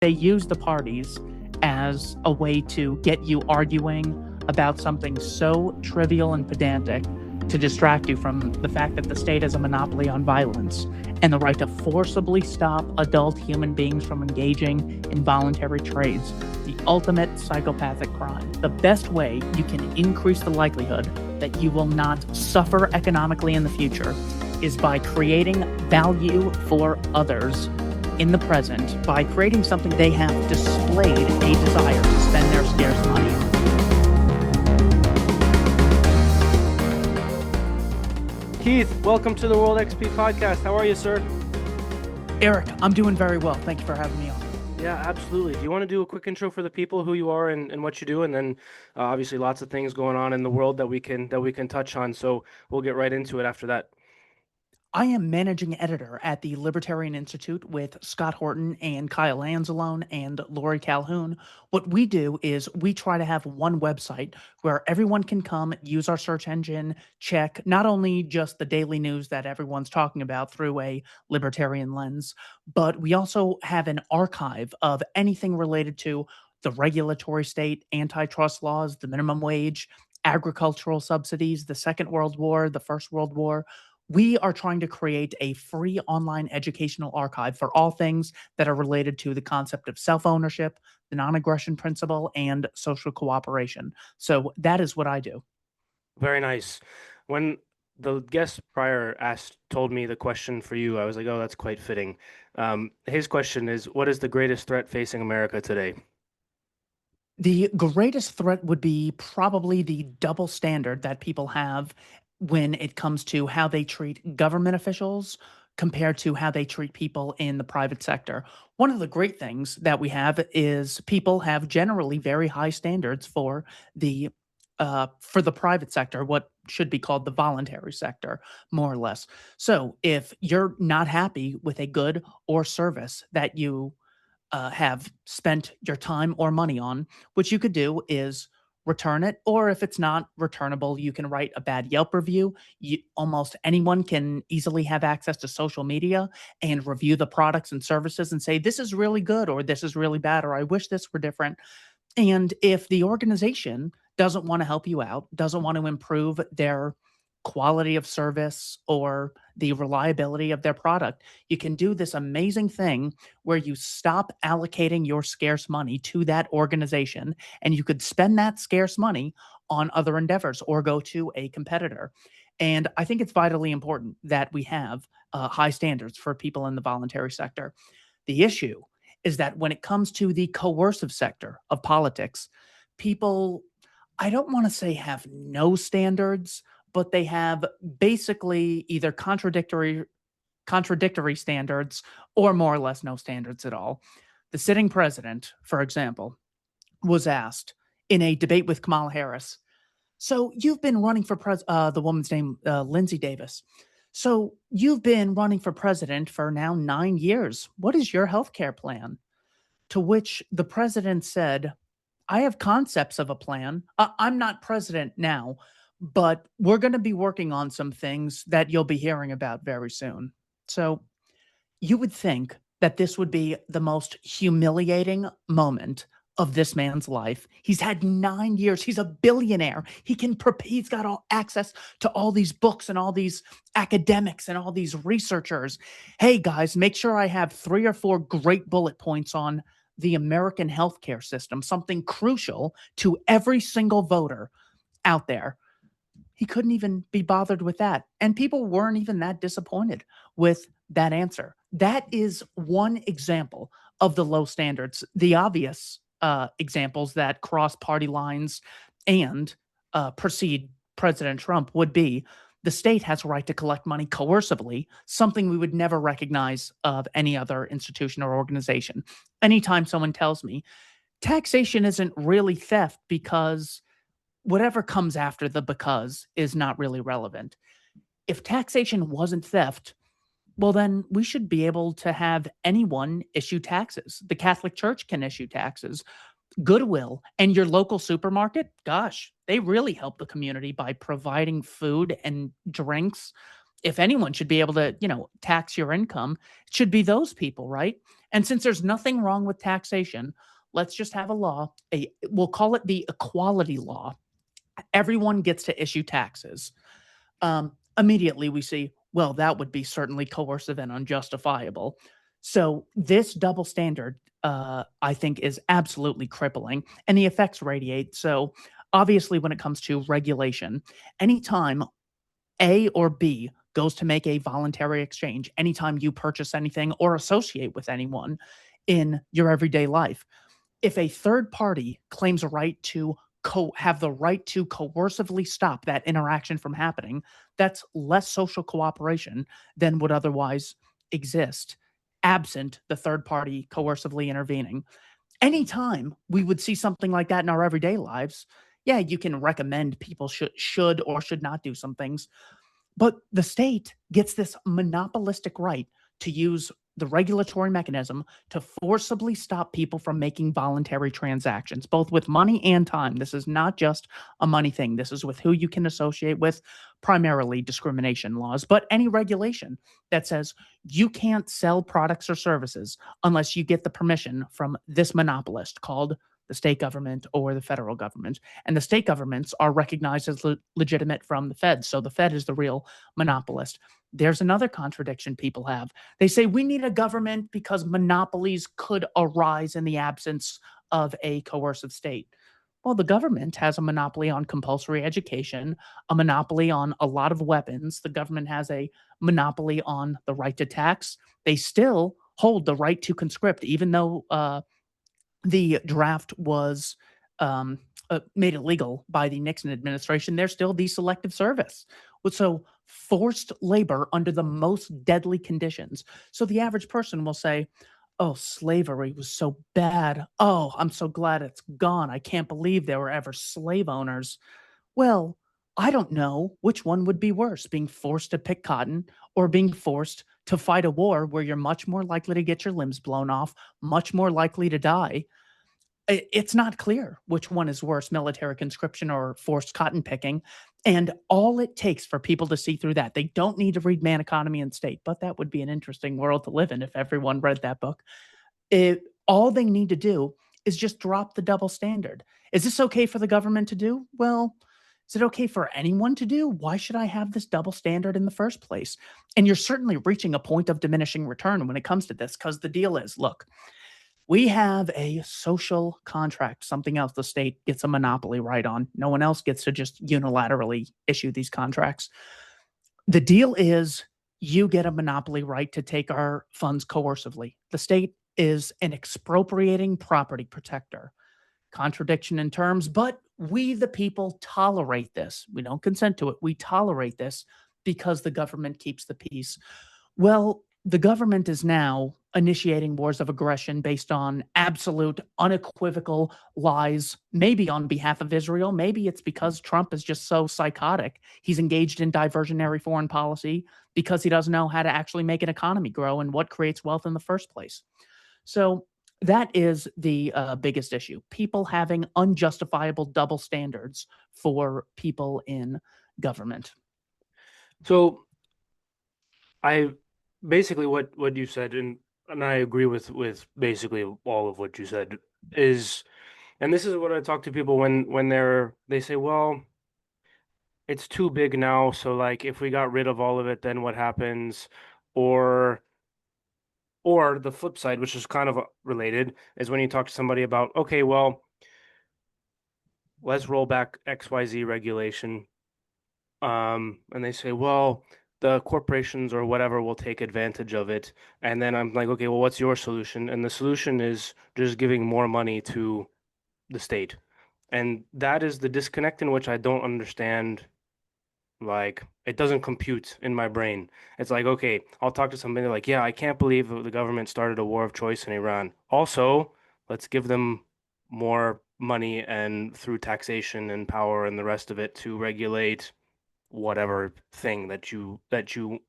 They use the parties as a way to get you arguing about something so trivial and pedantic to distract you from the fact that the state has a monopoly on violence and the right to forcibly stop adult human beings from engaging in voluntary trades, the ultimate psychopathic crime. The best way you can increase the likelihood that you will not suffer economically in the future is by creating value for others in the present, by creating something they have displayed a desire to spend their scarce money on. Keith, welcome to the World XP podcast. How are you, sir? Eric, I'm doing very well. Thank you for having me on. Yeah, absolutely. Do you want to do a quick intro for the people, who you are and what you do, and then obviously lots of things going on in the world that we can touch on. So we'll get right into it after that. I am managing editor at the Libertarian Institute with Scott Horton and Kyle Anzalone and Lori Calhoun. What we do is we try to have one website where everyone can come, use our search engine, check not only just the daily news that everyone's talking about through a libertarian lens, but we also have an archive of anything related to the regulatory state, antitrust laws, the minimum wage, agricultural subsidies, the Second World War, the First World War. We are trying to create a free online educational archive for all things that are related to the concept of self-ownership, the non-aggression principle, and social cooperation. So that is what I do. Very nice. When the guest prior told me the question for you, I was like, oh, that's quite fitting. His question is, what is the greatest threat facing America today? The greatest threat would be probably the double standard that people have when it comes to how they treat government officials compared to how they treat people in the private sector. One of the great things that we have is people have generally very high standards for the private sector, what should be called the voluntary sector, more or less. So if you're not happy with a good or service that you have spent your time or money on, what you could do is return it. Or if it's not returnable, you can write a bad Yelp review. Almost anyone can easily have access to social media and review the products and services and say, this is really good, or this is really bad, or I wish this were different. And if the organization doesn't want to help you out, doesn't want to improve their quality of service or the reliability of their product, you can do this amazing thing where you stop allocating your scarce money to that organization and you could spend that scarce money on other endeavors or go to a competitor. And I think it's vitally important that we have high standards for people in the voluntary sector. The issue is that when it comes to the coercive sector of politics, people, I don't want to say have no standards, but they have basically either contradictory standards or more or less no standards at all. The sitting president, for example, was asked in a debate with Kamala Harris, so you've been running for the woman's name, Lindsay Davis. So you've been running for president for now 9 years. What is your health care plan? To which the president said, I have concepts of a plan. I'm not president now, but we're going to be working on some things that you'll be hearing about very soon. So you would think that this would be the most humiliating moment of this man's life. He's had 9 years. He's a billionaire. He's got all access to all these books and all these academics and all these researchers. Hey guys, make sure I have 3 or 4 great bullet points on the American healthcare system, something crucial to every single voter out there. He couldn't even be bothered with that. And people weren't even that disappointed with that answer. That is one example of the low standards. The obvious examples that cross party lines and precede President Trump would be the state has a right to collect money coercively, something we would never recognize of any other institution or organization. Anytime someone tells me taxation isn't really theft because whatever comes after the because is not really relevant. If taxation wasn't theft, well, then we should be able to have anyone issue taxes. The Catholic Church can issue taxes. Goodwill and your local supermarket, gosh, they really help the community by providing food and drinks. If anyone should be able to, tax your income, it should be those people, right? And since there's nothing wrong with taxation, let's just have a law, we'll call it the equality law. Everyone gets to issue taxes. Immediately we see, well, that would be certainly coercive and unjustifiable. So this double standard, I think, is absolutely crippling, and the effects radiate. So obviously, when it comes to regulation, anytime A or B goes to make a voluntary exchange, anytime you purchase anything or associate with anyone in your everyday life, if a third party claims a right to have the right to coercively stop that interaction from happening, that's less social cooperation than would otherwise exist absent the third party coercively intervening. Anytime we would see something like that in our everyday lives, yeah, you can recommend people should or should not do some things, but the state gets this monopolistic right to use the regulatory mechanism to forcibly stop people from making voluntary transactions, both with money and time. This is not just a money thing. This is with who you can associate with, primarily discrimination laws, but any regulation that says you can't sell products or services unless you get the permission from this monopolist called the state government or the federal government. And the state governments are recognized as legitimate from the Fed. So the Fed is the real monopolist. There's another contradiction people have. They say we need a government because monopolies could arise in the absence of a coercive state. Well, the government has a monopoly on compulsory education, a monopoly on a lot of weapons. The government has a monopoly on the right to tax. They still hold the right to conscript, even though the draft was um, made illegal by the Nixon administration. There's still the selective service. So forced labor under the most deadly conditions. So the average person will say, "Oh, slavery was so bad. Oh, I'm so glad it's gone. I can't believe there were ever slave owners." Well, I don't know which one would be worse, being forced to pick cotton or being forced to fight a war where you're much more likely to get your limbs blown off, much more likely to die. It's not clear which one is worse, military conscription or forced cotton picking. And all it takes for people to see through that, they don't need to read Man, Economy, and State, but that would be an interesting world to live in if everyone read that book. All they need to do is just drop the double standard. Is this okay for the government to do? Well, is it okay for anyone to do? Why should I have this double standard in the first place? And you're certainly reaching a point of diminishing return when it comes to this, because the deal is, look, we have a social contract, something else the state gets a monopoly right on. No one else gets to just unilaterally issue these contracts. The deal is you get a monopoly right to take our funds coercively. The state is an expropriating property protector. Contradiction in terms, but we, the people, tolerate this. We don't consent to it. We tolerate this because the government keeps the peace. Well, the government is now initiating wars of aggression based on absolute, unequivocal lies, maybe on behalf of Israel. Maybe it's because Trump is just so psychotic. He's engaged in diversionary foreign policy because he doesn't know how to actually make an economy grow and what creates wealth in the first place. So that is the biggest issue, people having unjustifiable double standards for people in government. So I basically what you said, and I agree with basically all of what you said is, and this is what I talk to people when they say, well, it's too big now, so like if we got rid of all of it, then what happens? Or or the flip side, which is kind of related, is when you talk to somebody about, okay, well, let's roll back XYZ regulation. And they say, well, the corporations or whatever will take advantage of it. And then I'm like, okay, well, what's your solution? And the solution is just giving more money to the state. And that is the disconnect in which I don't understand. Like, it doesn't compute in my brain. It's like, okay, I'll talk to somebody like, yeah, I can't believe the government started a war of choice in Iran. Also, let's give them more money and through taxation and power and the rest of it to regulate whatever thing that you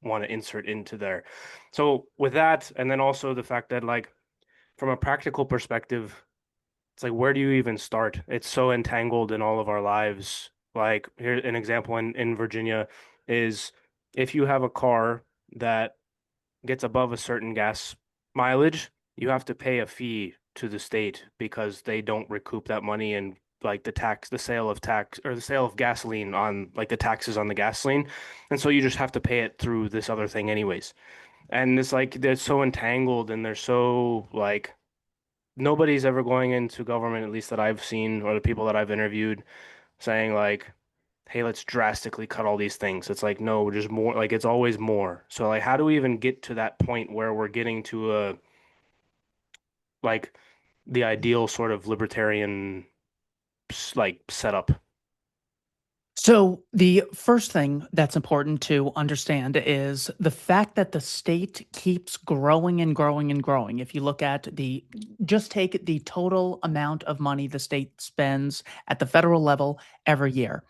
want to insert into there. So with that, and then also the fact that like from a practical perspective, it's like where do you even start? It's so entangled in all of our lives. Like here an example in Virginia is if you have a car that gets above a certain gas mileage, you have to pay a fee to the state because they don't recoup that money and like the sale of tax or the sale of gasoline on like the taxes on the gasoline. And so you just have to pay it through this other thing anyways. And it's like they're so entangled and they're so like nobody's ever going into government, at least that I've seen, or the people that I've interviewed, saying like, hey, let's drastically cut all these things. It's like, no, just more, like it's always more. So like how do we even get to that point where we're getting to a like the ideal sort of libertarian like setup? So, the first thing that's important to understand is the fact that the state keeps growing and growing and growing. If you look at just take the total amount of money the state spends at the federal level every year.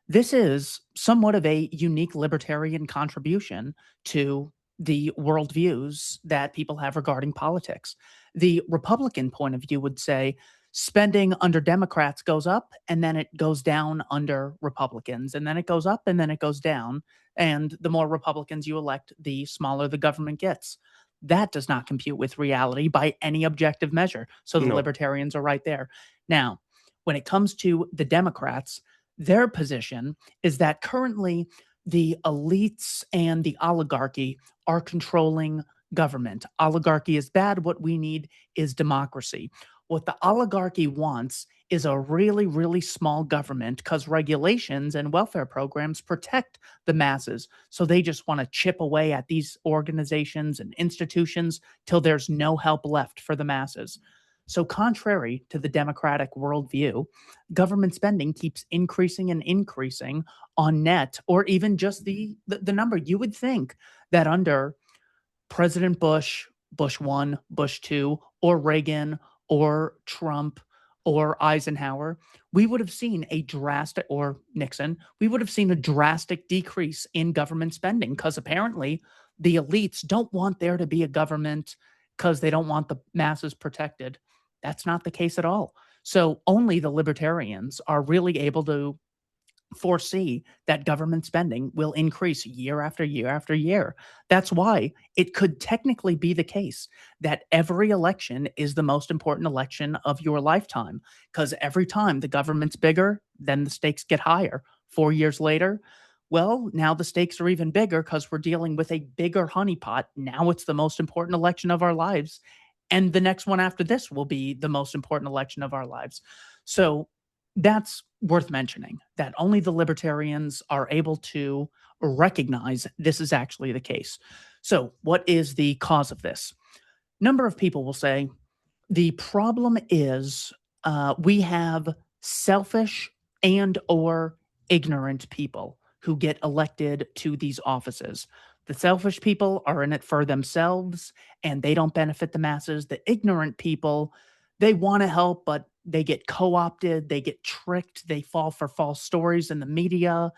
This is somewhat of a unique libertarian contribution to the worldviews that people have regarding politics. The Republican point of view would say spending under Democrats goes up and then it goes down under Republicans, and then it goes up and then it goes down. And the more Republicans you elect, the smaller the government gets. That does not compute with reality by any objective measure. So the No, libertarians are right there. Now, when it comes to the Democrats, their position is that currently the elites and the oligarchy are controlling government. Oligarchy is bad. What we need is democracy. What the oligarchy wants is a really, really small government because regulations and welfare programs protect the masses. So they just want to chip away at these organizations and institutions till there's no help left for the masses. So, contrary to the democratic worldview, government spending keeps increasing and increasing on net, or even just the number. You would think that under President Bush, Bush 1, Bush 2, or Reagan, or Trump, or Eisenhower, we would have seen a drastic, or Nixon, we would have seen a drastic decrease in government spending because apparently the elites don't want there to be a government because they don't want the masses protected. That's not the case at all. So only the libertarians are really able to foresee that government spending will increase year after year after year. That's why it could technically be the case that every election is the most important election of your lifetime because every time the government's bigger, then the stakes get higher. 4 years later, well, now the stakes are even bigger because we're dealing with a bigger honeypot. Now it's the most important election of our lives. And the next one after this will be the most important election of our lives. So that's worth mentioning that only the libertarians are able to recognize this is actually the case. So, what is the cause of this? Number of people will say the problem is we have selfish and or ignorant people who get elected to these offices. The selfish people are in it for themselves and they don't benefit the masses. The ignorant people, they want to help, but they get co opted, they get tricked, they fall for false stories in the media,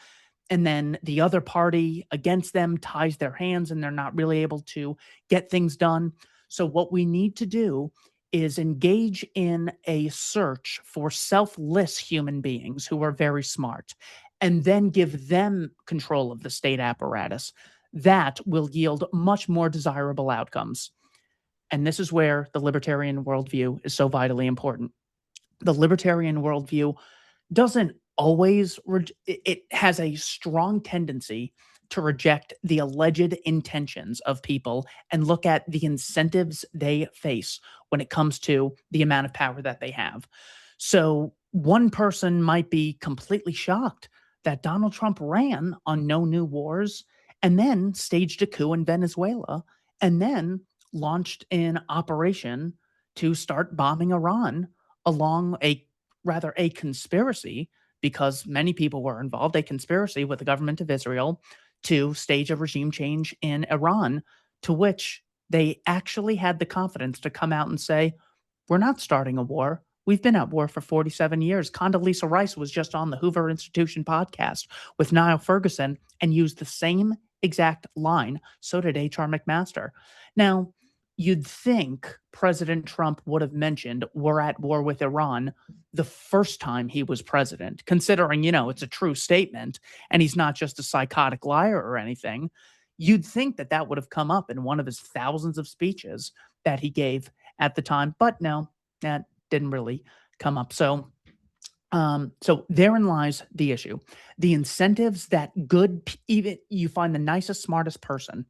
and then the other party against them ties their hands and they're not really able to get things done. So, what we need to do is engage in a search for selfless human beings who are very smart and then give them control of the state apparatus. That will yield much more desirable outcomes. And this is where the libertarian worldview is so vitally important. The libertarian worldview doesn't always it has a strong tendency to reject the alleged intentions of people and look at the incentives they face when it comes to the amount of power that they have. So one person might be completely shocked that Donald Trump ran on no new wars and then staged a coup in Venezuela and then launched an operation to start bombing Iran along a conspiracy, because many people were involved, a conspiracy with the government of Israel to stage a regime change in Iran, to which they actually had the confidence to come out and say, we're not starting a war. We've been at war for 47 years. Condoleezza Rice was just on the Hoover Institution podcast with Niall Ferguson and used the same exact line. So did H.R. McMaster. Now, you'd think President Trump would have mentioned we're at war with Iran the first time he was president, considering, it's a true statement and he's not just a psychotic liar or anything. You'd think that that would have come up in one of his thousands of speeches that he gave at the time. But no, that didn't really come up. So therein lies the issue. The incentives that even you find the nicest, smartest person,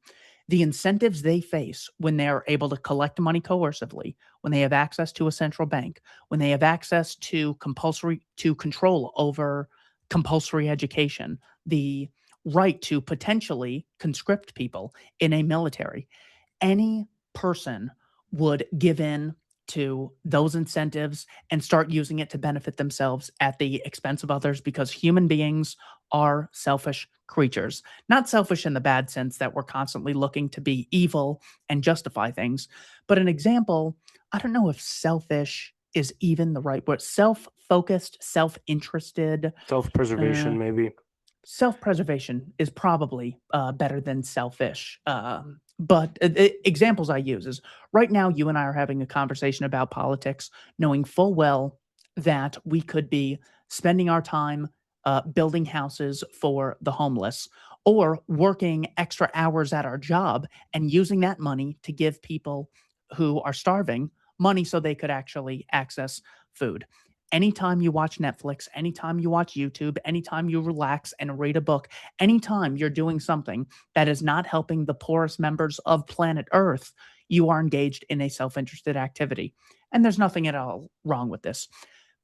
the incentives they face when they're able to collect money coercively, when they have access to a central bank, when they have access to control over compulsory education, the right to potentially conscript people in a military, any person would give in to those incentives and start using it to benefit themselves at the expense of others, because human beings are selfish creatures. Not selfish in the bad sense that we're constantly looking to be evil and justify things, but an example, I don't know if selfish is even the right word. Self focused, self interested. Self-preservation, maybe. Self-preservation is probably better than selfish. But examples I use is right now, you and I are having a conversation about politics, knowing full well that we could be spending our time building houses for the homeless or working extra hours at our job and using that money to give people who are starving money so they could actually access food. Anytime you watch Netflix, anytime you watch YouTube, anytime you relax and read a book, anytime you're doing something that is not helping the poorest members of planet Earth, you are engaged in a self interested activity. And there's nothing at all wrong with this.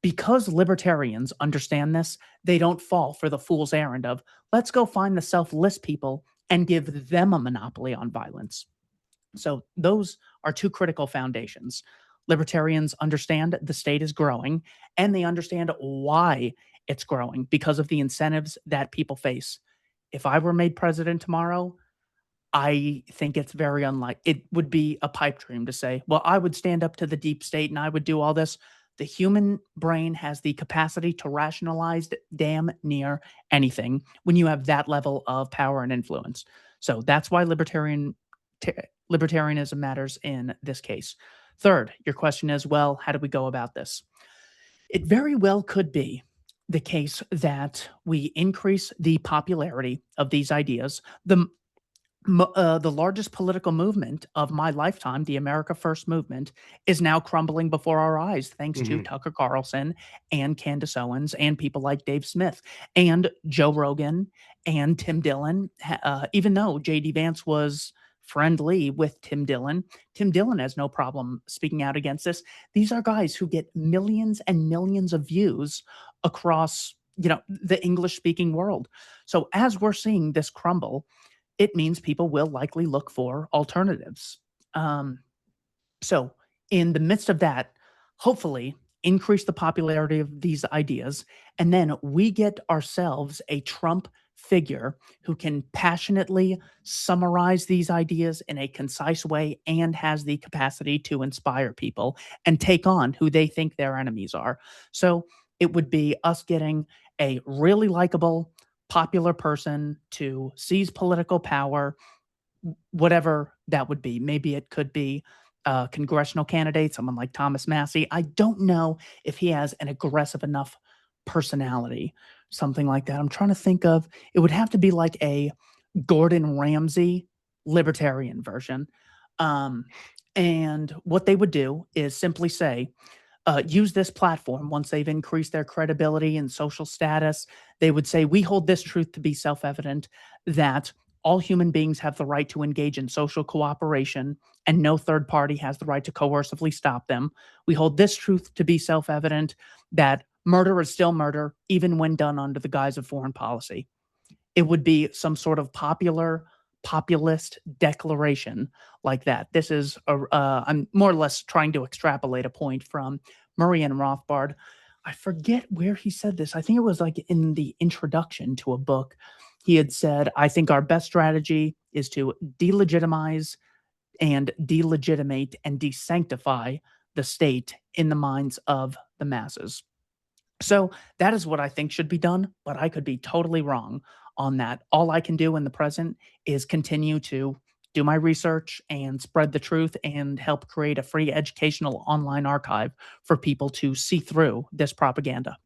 Because libertarians understand this, they don't fall for the fool's errand of let's go find the selfless people and give them a monopoly on violence. So those are two critical foundations. Libertarians understand the state is growing and they understand why it's growing because of the incentives that people face. If I were made president tomorrow, I think it's very unlikely. It would be a pipe dream to say, well, I would stand up to the deep state and I would do all this. The human brain has the capacity to rationalize damn near anything when you have that level of power and influence. So that's why libertarianism matters in this case. Third, your question is, well, how do we go about this? It very well could be the case that we increase the popularity of these ideas. The largest political movement of my lifetime, the America First movement, is now crumbling before our eyes thanks to Hmm. Tucker Carlson and Candace Owens and people like Dave Smith and Joe Rogan and Tim Dillon. Even though JD Vance was friendly with Tim Dillon has no problem speaking out against this. These are guys who get millions and millions of views across, the English speaking world. So as we're seeing this crumble, it means people will likely look for alternatives. Um, so, in the midst of that, hopefully increase the popularity of these ideas. And then we get ourselves a Trump figure who can passionately summarize these ideas in a concise way and has the capacity to inspire people and take on who they think their enemies are. So, it would be us getting a really likable, popular person to seize political power, whatever that would be. Maybe it could be a congressional candidate, someone like Thomas Massey. I don't know if he has an aggressive enough personality, something like that. I'm trying to think of it would have to be like a Gordon Ramsay libertarian version. Um, and what they would do is simply say, use this platform once they've increased their credibility and social status. They would say, we hold this truth to be self evident that all human beings have the right to engage in social cooperation, and no third party has the right to coercively stop them. We hold this truth to be self evident that murder is still murder, even when done under the guise of foreign policy. It would be some sort of populist declaration like that. This is I'm more or less trying to extrapolate a point from Murray and Rothbard. I forget where he said this. I think it was like in the introduction to a book. He had said, I think our best strategy is to delegitimize and delegitimate and desanctify the state in the minds of the masses. So that is what I think should be done, but I could be totally wrong on that. All I can do in the present is continue to do my research and spread the truth and help create a free educational online archive for people to see through this propaganda.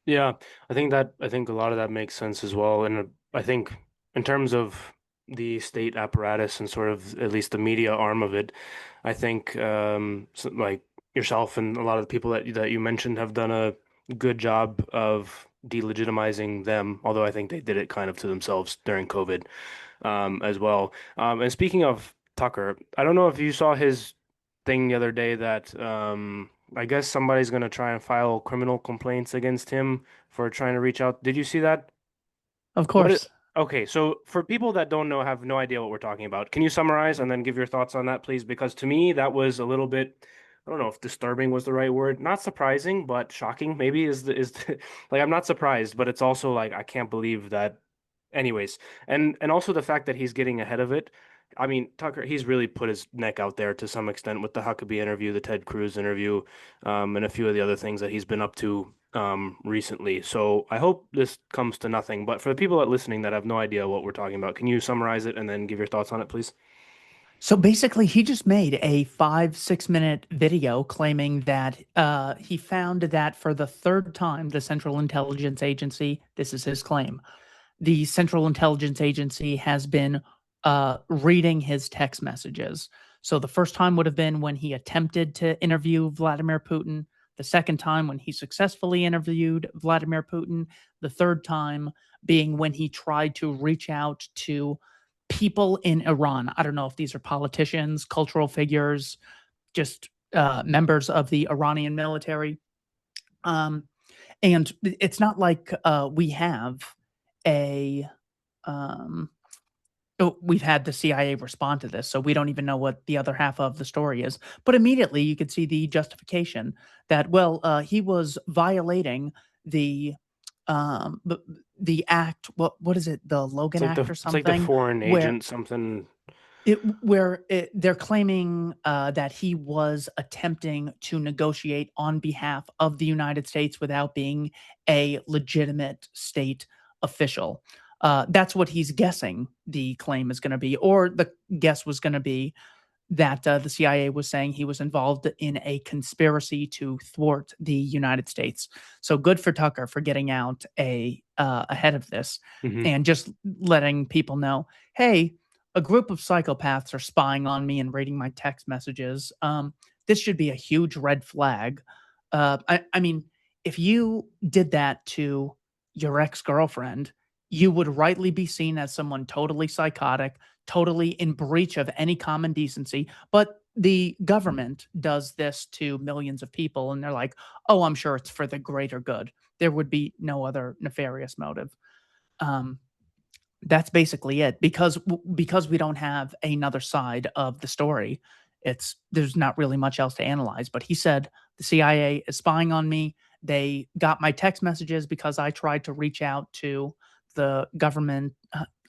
Yeah, I think a lot of that makes sense as well. And I think in terms of the state apparatus and sort of at least the media arm of it. I think like yourself and a lot of the people that you mentioned have done a good job of delegitimizing them, although I think they did it kind of to themselves during COVID as well. And speaking of Tucker, I don't know if you saw his thing the other day that I guess somebody's going to try and file criminal complaints against him for trying to reach out. Did you see that? Of What it, course. okay, so for people that don't know, have no idea what we're talking about, can you summarize and then give your thoughts on that, please? Because to me, that was a little bit, I don't know if disturbing was the right word. Not surprising, but shocking maybe like I'm not surprised, but it's also like I can't believe that. Anyways, and also the fact that he's getting ahead of it. I mean, Tucker, he's really put his neck out there to some extent with the Huckabee interview, the Ted Cruz interview, and a few of the other things that he's been up to recently. So I hope this comes to nothing. But for the people that are listening that have no idea what we're talking about, can you summarize it and then give your thoughts on it, please? So basically, he just made a 5, 6 minute video claiming that he found that for the third time, the Central Intelligence Agency, this is his claim, the Central Intelligence Agency has been reading his text messages. So the first time would have been when he attempted to interview Vladimir Putin. The second time when he successfully interviewed Vladimir Putin. The third time being when he tried to reach out to people in Iran. I don't know if these are politicians, cultural figures, just members of the Iranian military. Um, and it's not like we have a um, we've had the CIA respond to this, so we don't even know what the other half of the story is. But immediately you could see the justification that, well, he was violating the the act. What is it? The Logan Act or It's like the something, foreign where agent something. they're claiming that he was attempting to negotiate on behalf of the United States without being a legitimate state official. That's what he's guessing the claim is going to be, or the guess was going to be that the CIA was saying he was involved in a conspiracy to thwart the United States. So good for Tucker for getting out ahead of this Hmm. and just letting people know, hey, a group of psychopaths are spying on me and reading my text messages. This should be a huge red flag. I mean, if you did that to your ex girlfriend, you would rightly be seen as someone totally psychotic, totally in breach of any common decency. But the government does this to millions of people, and they're like, oh, I'm sure it's for the greater good. There would be no other nefarious motive. Um, that's basically it because we don't have another side of the story. It's there's not really much else to analyze. But he said the CIA is spying on me. They got my text messages because I tried to reach out to the government.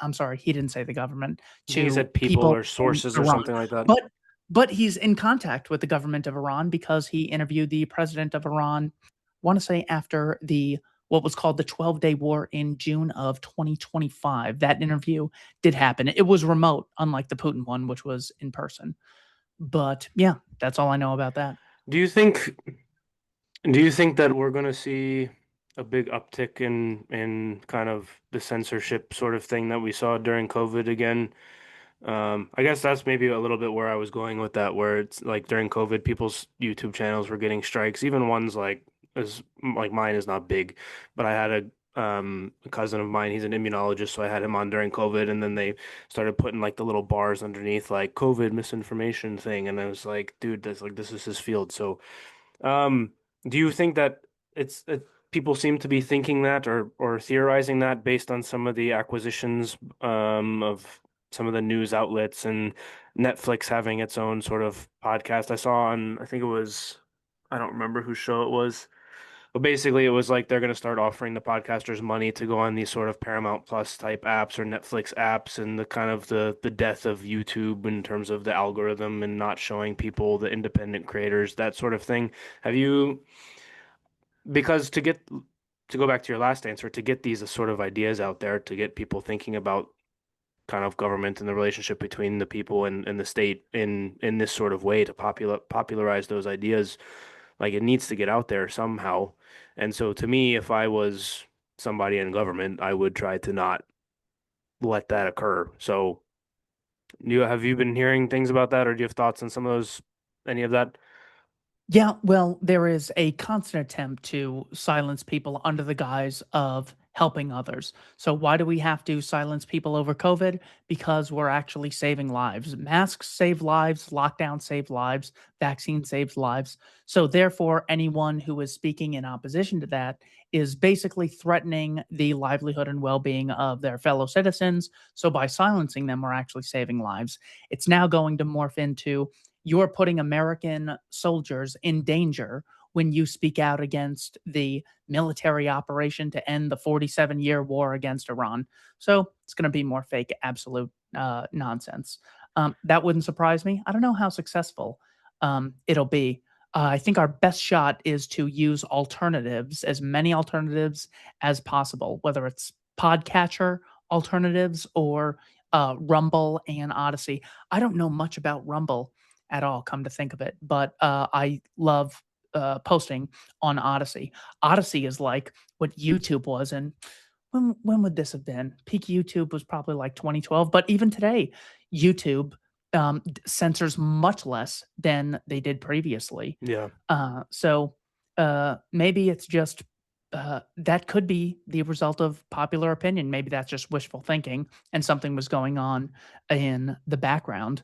I'm sorry, he didn't say the government, I think he to said people people or in sources or Iran. something like that. But but he's in contact with the government of Iran because he interviewed the president of Iran. Want to say after the what was called the 12-day war in June of 2025. That interview did happen. It was remote, unlike the Putin one, which was in person. But yeah, that's all I know about that. Do you think do you think that we're going to see a big uptick in kind of the censorship sort of thing that we saw during COVID again? I guess that's maybe a little bit where I was going with that, where it's like during COVID, people's YouTube channels were getting strikes, even ones as like mine is not big, but I had a cousin of mine, he's an immunologist, so I had him on during COVID, and then they started putting like the little bars underneath like COVID misinformation thing, and I was like, dude, that's like this is his field. So, um, do you think that people seem to be thinking that or theorizing that based on some of the acquisitions of some of the news outlets and Netflix having its own sort of podcast? I saw on, I think it was, I don't remember whose show it was, but basically it was like they're going to start offering the podcasters money to go on these sort of Paramount Plus type apps or Netflix apps, and the kind of the death of YouTube in terms of the algorithm and not showing people the independent creators, that sort of thing. Have you, because to go back to your last answer, to get these sort of ideas out there, to get people thinking about kind of government and the relationship between the people and the state in this sort of way to popularize those ideas, like it needs to get out there somehow. And so to me, if I was somebody in government, I would try to not let that occur. So Have you been hearing things about that, or do you have thoughts on some of those, any of that? Yeah, well, there is a constant attempt to silence people under the guise of helping others. So, why do we have to silence people over COVID? Because we're actually saving lives. Masks save lives, lockdown save lives, vaccine saves lives. So, therefore, anyone who is speaking in opposition to that is basically threatening the livelihood and well being of their fellow citizens. So, by silencing them, we're actually saving lives. It's now going to morph into you're putting American soldiers in danger when you speak out against the military operation to end the 47-year war against Iran. So it's going to be more fake, absolute nonsense. That wouldn't surprise me. I don't know how successful it'll be. I think our best shot is to use alternatives, as many alternatives as possible, whether it's podcatcher alternatives or Rumble and Odyssey. I don't know much about Rumble at all, come to think of it. But I love posting on Odyssey. Odyssey is like what YouTube was, and when would this have been? Peak YouTube was probably like 2012, but even today, YouTube censors much less than they did previously. Yeah. So maybe it's just that could be the result of popular opinion. Maybe that's just wishful thinking, and something was going on in the background.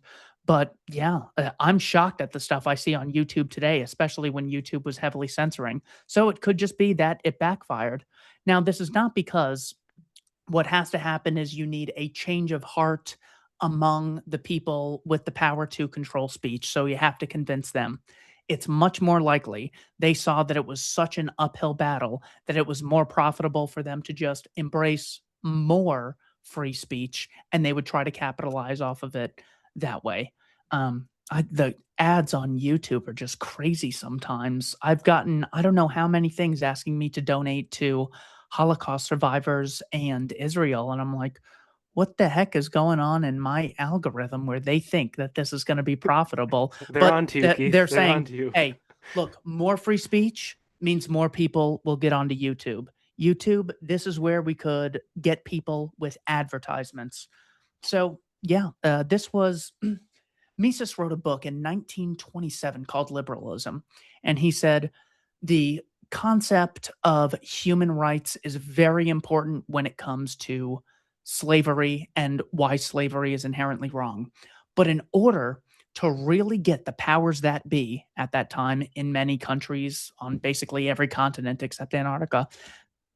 But yeah, I'm shocked at the stuff I see on YouTube today, especially when YouTube was heavily censoring. So it could just be that it backfired. Now, this is not because what has to happen is you need a change of heart among the people with the power to control speech. So you have to convince them. It's much more likely they saw that it was such an uphill battle that it was more profitable for them to just embrace more free speech and they would try to capitalize off of it that way. The ads on YouTube are just crazy sometimes. I've gotten, I don't know how many things asking me to donate to Holocaust survivors and Israel. And I'm like, what the heck is going on in my algorithm where they think that this is going to be profitable? They're But on to you, they're Keith. They're on saying, to you. hey, look, more free speech means more people will get onto YouTube. YouTube, this is where we could get people with advertisements. So, yeah, this was Mises wrote a book in 1927 called Liberalism, and he said the concept of human rights is very important when it comes to slavery and why slavery is inherently wrong. But in order to really get the powers that be at that time in many countries on basically every continent except Antarctica,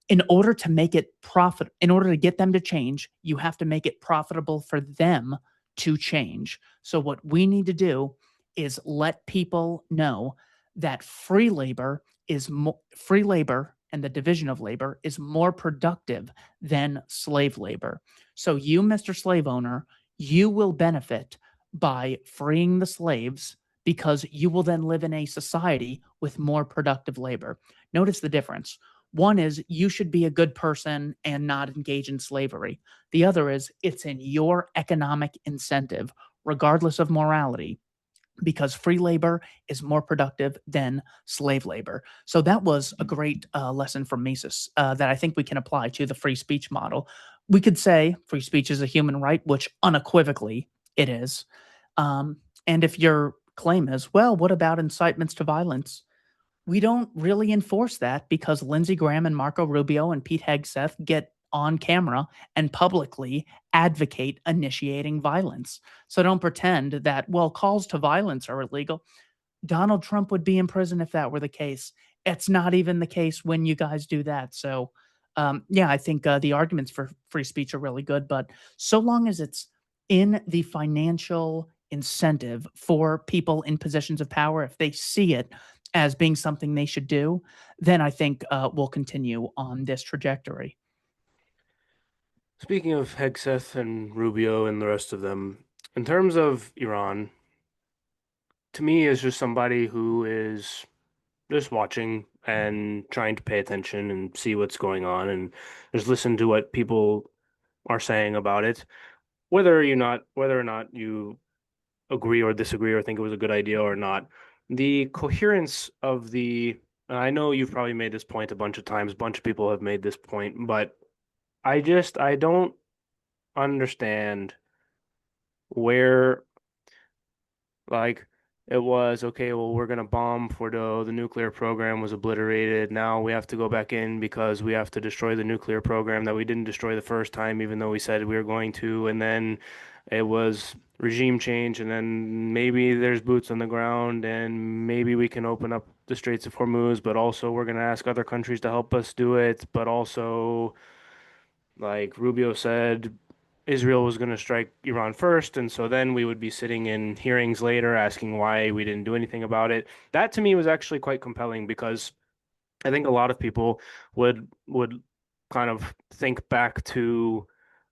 in order to make it profit in order to get them to change, you have to make it profitable for them to change. So what we need to do is let people know that free labor and the division of labor is more productive than slave labor. So you, Mr. Slave owner, you will benefit by freeing the slaves because you will then live in a society with more productive labor. Notice the difference. One is you should be a good person and not engage in slavery. The other is it's in your economic incentive, regardless of morality, because free labor is more productive than slave labor. So that was a great lesson from Mises that I think we can apply to the free speech model. We could say free speech is a human right, which unequivocally it is. Um, and if your claim is, well, what about incitements to violence? We don't really enforce that because Lindsey Graham and Marco Rubio and Pete Hegseth get on camera and publicly advocate initiating violence. So don't pretend that, well, calls to violence are illegal. Donald Trump would be in prison if that were the case. It's not even the case when you guys do that. So, yeah, I think the arguments for free speech are really good. But so long as it's in the financial incentive for people in positions of power, if they see it as being something they should do, then I think we'll continue on this trajectory. Speaking of Hegseth and Rubio and the rest of them, in terms of Iran, to me is just somebody who is just watching and trying to pay attention and see what's going on and just listen to what people are saying about it. Whether or not you agree or disagree or think it was a good idea or not, the coherence of and I know you've probably made this point a bunch of times, a bunch of people have made this point, but I don't understand where like it was okay, well, we're gonna bomb for the nuclear program was obliterated. Now we have to go back in because we have to destroy the nuclear program that we didn't destroy the first time, even though we said we were going to. And then it was regime change, and then maybe there's boots on the ground, and maybe we can open up the Straits of Hormuz, but also we're gonna ask other countries to help us do it. But also, like Rubio said, Israel was going to strike Iran first, and so then we would be sitting in hearings later asking why we didn't do anything about it. That to me was actually quite compelling because I think a lot of people would kind of think back to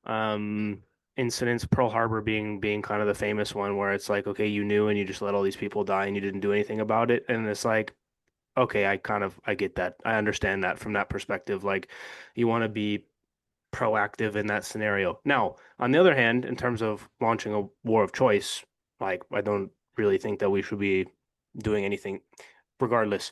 um incidents, Pearl Harbor being kind of the famous one where it's like, okay, you knew and you just let all these people die and you didn't do anything about it. And it's like, okay, I get that. I understand that from that perspective. Like you want to be proactive in that scenario. Now, on the other hand, in terms of launching a war of choice, like I don't really think that we should be doing anything regardless.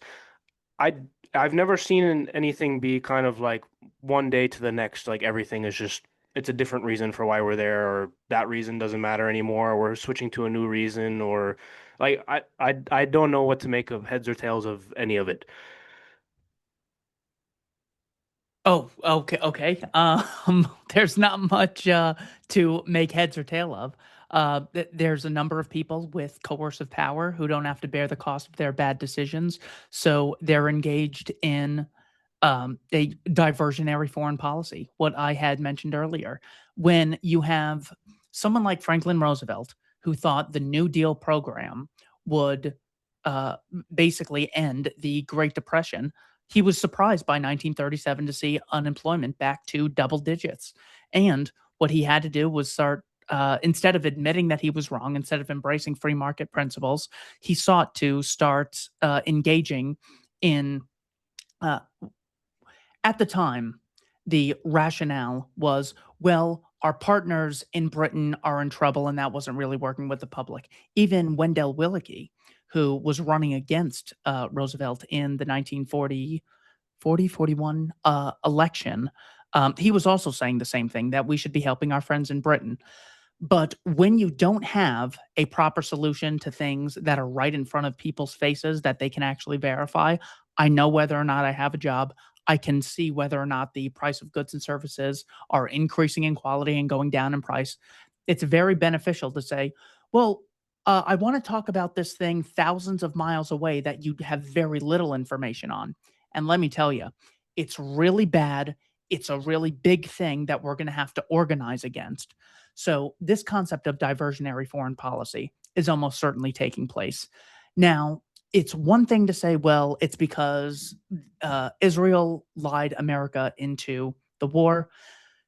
I I've never seen anything be kind of like one day to the next, like everything is just it's a different reason for why we're there, or that reason doesn't matter anymore, or we're switching to a new reason, or like I don't know what to make of heads or tails of any of it. Oh, okay, okay. There's not much to make heads or tail of. There's a number of people with coercive power who don't have to bear the cost of their bad decisions, so they're engaged in a diversionary foreign policy. What I had mentioned earlier, when you have someone like Franklin Roosevelt, who thought the New Deal program would uh, basically end the Great Depression, he was surprised by 1937 to see unemployment back to double digits. And what he had to do was start, instead of admitting that he was wrong, instead of embracing free market principles, he sought to start engaging in uh, at the time, the rationale was, well, our partners in Britain are in trouble, and that wasn't really working with the public. Even Wendell Willkie, who was running against Roosevelt in the 1941 election, he was also saying the same thing, that we should be helping our friends in Britain. But when you don't have a proper solution to things that are right in front of people's faces that they can actually verify, I know whether or not I have a job. I can see whether or not the price of goods and services are increasing in quality and going down in price. It's very beneficial to say, well, I want to talk about this thing thousands of miles away that you have very little information on. And let me tell you, it's really bad. It's a really big thing that we're going to have to organize against. So, this concept of diversionary foreign policy is almost certainly taking place. Now, it's one thing to say, well, it's because Israel lied America into the war.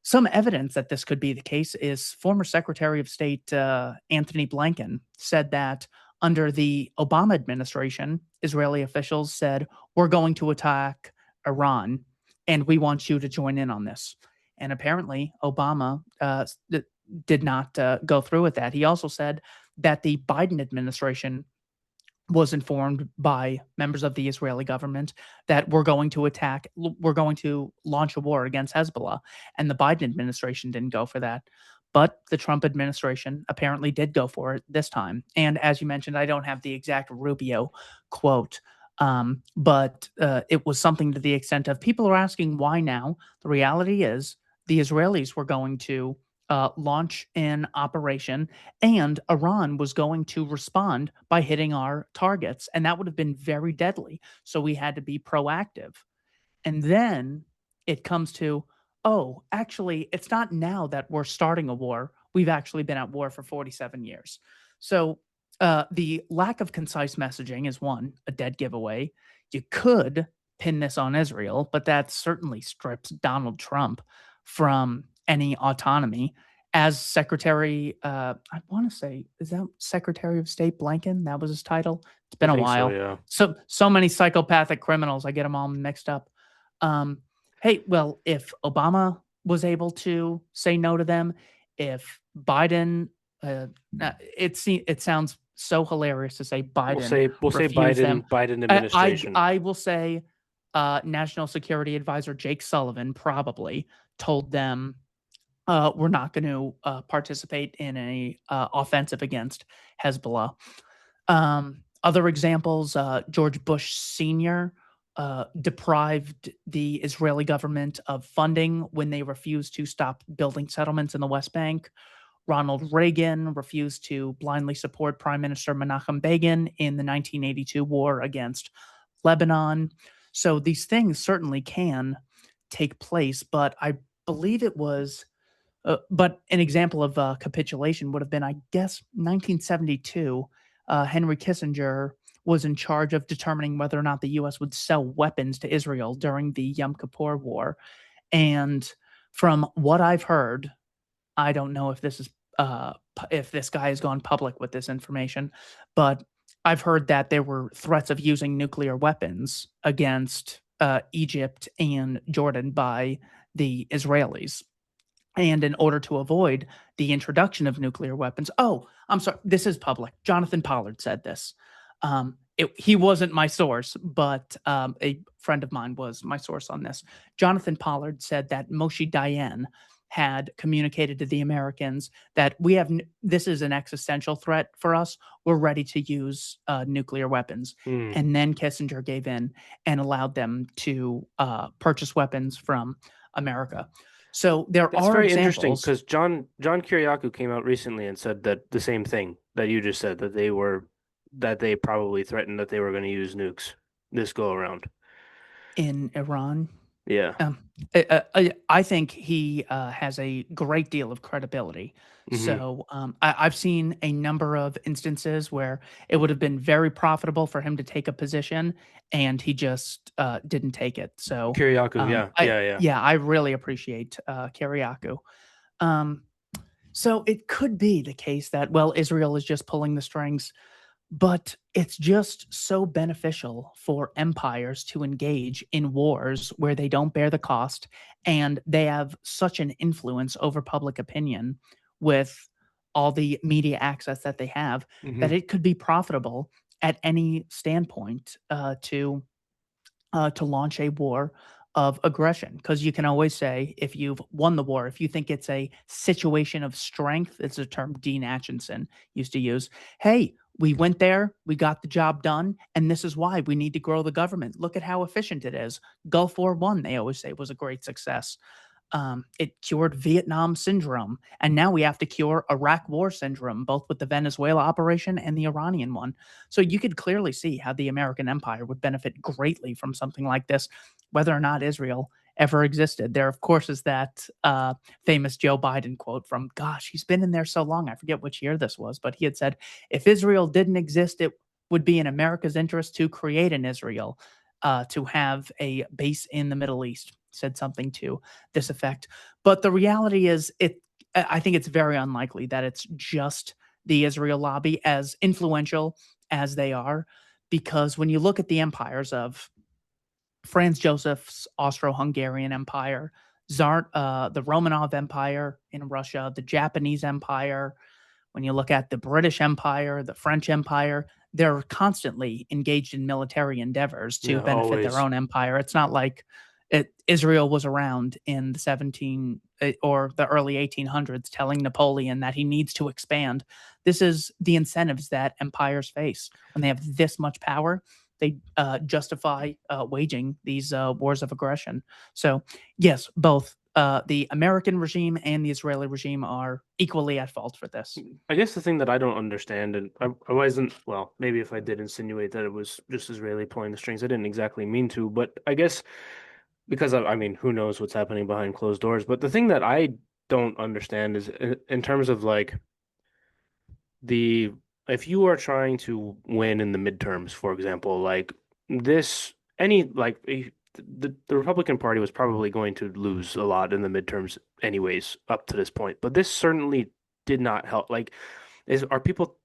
Some evidence that this could be the case is former Secretary of State Anthony Blinken said that under the Obama administration, Israeli officials said, we're going to attack Iran and we want you to join in on this. And apparently, Obama did not go through with that. He also said that the Biden administration was informed by members of the Israeli government that we're going to launch a war against Hezbollah. And the Biden administration didn't go for that. But the Trump administration apparently did go for it this time. And as you mentioned, I don't have the exact Rubio quote, but it was something to the extent of people are asking why now. The reality is the Israelis were going to launch an operation and Iran was going to respond by hitting our targets. And that would have been very deadly. So we had to be proactive. And then it comes to, oh, actually, it's not now that we're starting a war. We've actually been at war for 47 years. So the lack of concise messaging is one, a dead giveaway. You could pin this on Israel, but that certainly strips Donald Trump from any autonomy. As Secretary, I want to say, is that Secretary of State Blinken? That was his title. It's I been a think so, while. yeah. So many psychopathic criminals. I get them all mixed up. Um, hey, well, if Obama was able to say no to them, if Biden, it sounds so hilarious to say Biden We'll say refused them. Biden I administration. I will say, National Security Advisor Jake Sullivan probably told them we're not going to participate in a offensive against Hezbollah. Other examples: George Bush Sr. Deprived the Israeli government of funding when they refused to stop building settlements in the West Bank. Ronald Reagan refused to blindly support Prime Minister Menachem Begin in the 1982 war against Lebanon. So these things certainly can take place, but I believe it was but an example of capitulation would have been, I guess, 1972. Henry Kissinger was in charge of determining whether or not the U.S. would sell weapons to Israel during the Yom Kippur War. And from what I've heard, I don't know if this is if this guy has gone public with this information, but I've heard that there were threats of using nuclear weapons against Egypt and Jordan by the Israelis. And in order to avoid the introduction of nuclear weapons, oh, I'm sorry, this is public. Jonathan Pollard said this. He wasn't my source, but a friend of mine was my source on this. Jonathan Pollard said that Moshe Dayan had communicated to the Americans that this is an existential threat for us. We're ready to use nuclear weapons. Hmm. And then Kissinger gave in and allowed them to purchase weapons from America. So there That's are very interesting examples because John Kiriakou came out recently and said that the same thing that you just said, that they probably threatened that they were going to use nukes this go around. in Iran. Yeah. Um, I think he has a great deal of credibility. Hmm. So I've seen a number of instances where it would have been very profitable for him to take a position, and he just didn't take it. So Kiriakou, yeah, yeah, yeah. I really appreciate Kiriakou. Um, so it could be the case that, well, Israel is just pulling the strings, but it's just so beneficial for empires to engage in wars where they don't bear the cost and they have such an influence over public opinion with all the media access that they have that Hmm. it could be profitable at any standpoint to launch a war of aggression. Because you can always say, if you've won the war, if you think it's a situation of strength, it's a term Dean Acheson used to use. Hey, we went there, we got the job done, and this is why we need to grow the government. Look at how efficient it is. Gulf War One, they always say, was a great success. It cured Vietnam syndrome, and now we have to cure Iraq War syndrome, both with the Venezuela operation and the Iranian one. So you could clearly see how the American empire would benefit greatly from something like this, whether or not Israel ever existed. There, of course, is that famous Joe Biden quote from, gosh, he's been in there so long. I forget which year this was, but he had said, if Israel didn't exist, it would be in America's interest to create an Israel, to have a base in the Middle East. Said something to this effect. But the reality is, I think it's very unlikely that it's just the Israel lobby, as influential as they are, because when you look at the empires of Franz Joseph's Austro-Hungarian Empire, the Romanov Empire in Russia, the Japanese Empire, when you look at the British Empire, the French Empire, they're constantly engaged in military endeavors to Yeah, benefit their always. own empire. It's not like Israel was around in the 17 or the early 1800s telling Napoleon that he needs to expand. This is the incentives that empires face when they have this much power. They justify waging these wars of aggression. So, yes, both the American regime and the Israeli regime are equally at fault for this. I guess the thing that I don't understand, and I wasn't, well, maybe if I did insinuate that it was just Israeli pulling the strings, I didn't exactly mean to, but I guess because I mean, who knows what's happening behind closed doors. But the thing that I don't understand is in terms of like the if you are trying to win in the midterms, for example, like this, any like the Republican Party was probably going to lose a lot in the midterms anyways up to this point, but this certainly did not help. Like, are people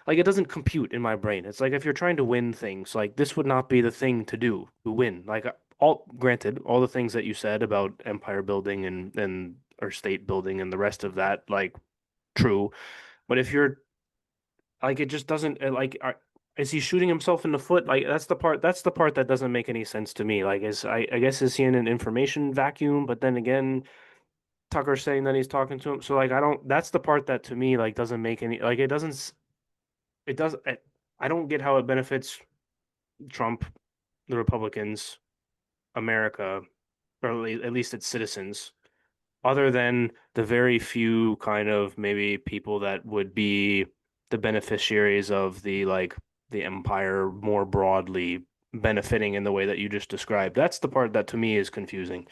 like it doesn't compute in my brain. It's like if you're trying to win things, like this would not be the thing to do to win. Like all granted, all the things that you said about empire building and or state building and the rest of that, like true. But if you're like it just doesn't is he shooting himself in the foot? Like that's the part that doesn't make any sense to me. Like I guess is he in an information vacuum? But then again, Tucker saying that he's talking to him. So like I don't that's the part that to me like doesn't make any like it does I don't get how it benefits Trump, the Republicans, America, or at least its citizens, other than the very few kind of maybe people that would be the beneficiaries of the empire more broadly benefiting in the way that you just described. That's the part that to me is confusing.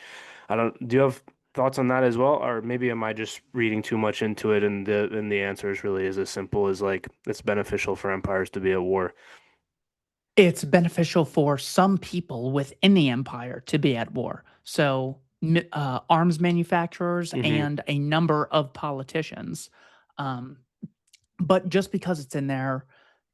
I don't, do you have thoughts on that as well? Or maybe am I just reading too much into it and the answer is really as simple as like it's beneficial for empires to be at war. It's beneficial for some people within the empire to be at war. So, arms manufacturers Hmm. and a number of politicians. Um, but just because it's in their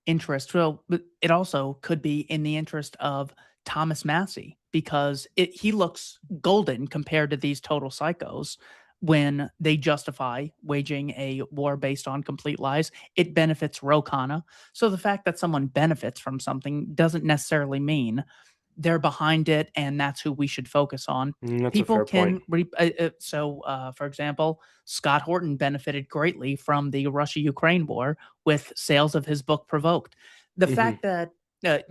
interest, well, but it also could be in the interest of Thomas Massey because he looks golden compared to these total psychos when they justify waging a war based on complete lies. It benefits Ro Khanna. So the fact that someone benefits from something doesn't necessarily mean they're behind it and that's who we should focus on. That's a People fair point. can for example, Scott Horton benefited greatly from the Russia-Ukraine war with sales of his book Provoked. The Hmm. fact that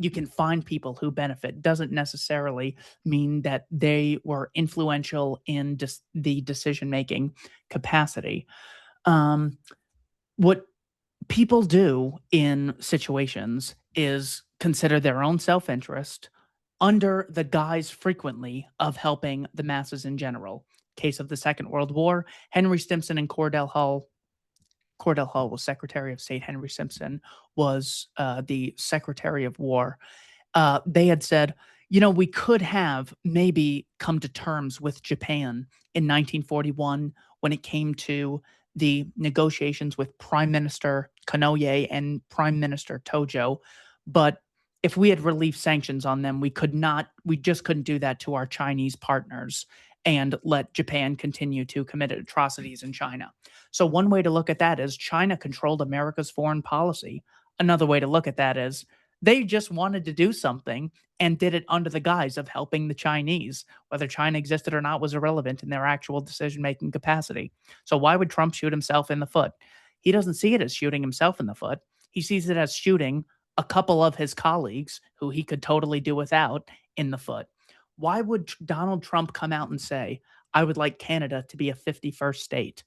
you can find people who benefit doesn't necessarily mean that they were influential in the decision-making capacity. Um, what people do in situations is consider their own self-interest under the guise frequently of helping the masses in general. Case of the Second World War, Henry Stimson and Cordell Hull. Cordell Hull was Secretary of State. Henry Stimson was the Secretary of War. They had said, we could have maybe come to terms with Japan in 1941 when it came to the negotiations with Prime Minister Konoye and Prime Minister Tojo. But if we had relieved sanctions on them, we just couldn't do that to our Chinese partners and let Japan continue to commit atrocities in China. So, one way to look at that is China controlled America's foreign policy. Another way to look at that is they just wanted to do something and did it under the guise of helping the Chinese. Whether China existed or not was irrelevant in their actual decision making capacity. So, why would Trump shoot himself in the foot? He doesn't see it as shooting himself in the foot. He sees it as shooting a couple of his colleagues who he could totally do without in the foot. Why would Donald Trump come out and say, I would like Canada to be a 51st state?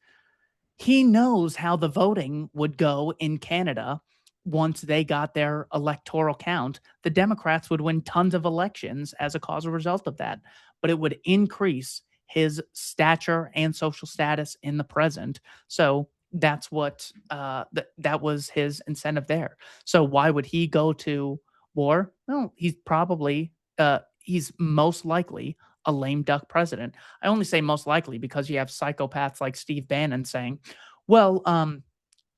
He knows how the voting would go in Canada once they got their electoral count. The Democrats would win tons of elections as a causal result of that, but it would increase his stature and social status in the present. So that's what that was his incentive there. So why would he go to war? Well, he's most likely a lame duck president. I only say most likely because you have psychopaths like Steve Bannon saying, well,